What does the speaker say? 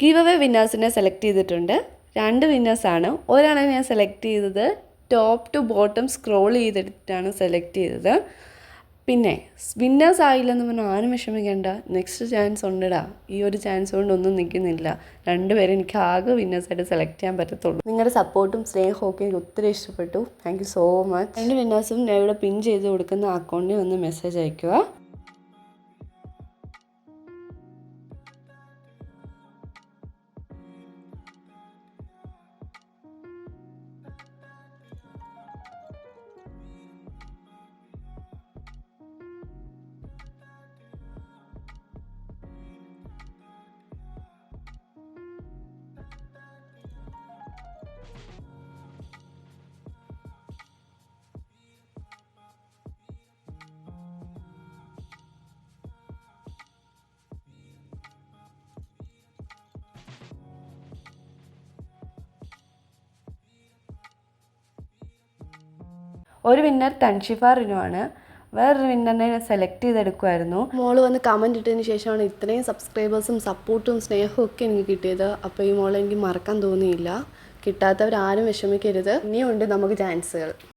Give away വിന്നേഴ്സിനെ select ചെയ്തിട്ടുണ്ട്. 2 വിന്നേഴ്സാണ്. ഒരാളെ ഞാൻ സെലക്ട് ചെയ്തത് ടോപ്പ് ടു ബോട്ടം സ്ക്രോൾ ചെയ്തെടുത്തിട്ടാണ് സെലക്ട് ചെയ്തത്. പിന്നെ വിന്നേഴ്സ് ആയില്ലെന്ന് പറഞ്ഞാൽ ആരും വിഷമിക്കേണ്ട, നെക്സ്റ്റ് ചാൻസ് ഉണ്ടടാ. ഈ ഒരു ചാൻസ് കൊണ്ടൊന്നും നിൽക്കുന്നില്ല. 2 പേരെ എനിക്ക് ആകെ വിന്നേഴ്സായിട്ട് സെലക്ട് ചെയ്യാൻ പറ്റത്തുള്ളൂ. നിങ്ങളുടെ സപ്പോർട്ടും സ്നേഹവും ഒക്കെ എനിക്ക് ഒത്തിരി ഇഷ്ടപ്പെട്ടു. Thank you so much. 2 വിന്നേഴ്സും ഞാൻ ഇവിടെ പിൻ ചെയ്ത് കൊടുക്കുന്ന അക്കൗണ്ടിൽ ഒന്ന് മെസ്സേജ് അയയ്ക്കുക. ഒരു വിന്നർ തൻഷിഫ റിനുവാണ്. വേറൊരു വിന്നറിനെ സെലക്ട് ചെയ്തെടുക്കുമായിരുന്നു. മോള് വന്ന് കമൻറ്റ് ഇട്ടതിന് ശേഷമാണ് ഇത്രയും സബ്സ്ക്രൈബേഴ്സും സപ്പോർട്ടും സ്നേഹവും ഒക്കെ എനിക്ക് കിട്ടിയത്. അപ്പോൾ ഈ മോളെ എനിക്ക് മറക്കാൻ തോന്നിയില്ല. കിട്ടാത്തവരാരും വിഷമിക്കരുത്. ഇനിയും ഉണ്ട് നമുക്ക് ചാൻസുകൾ.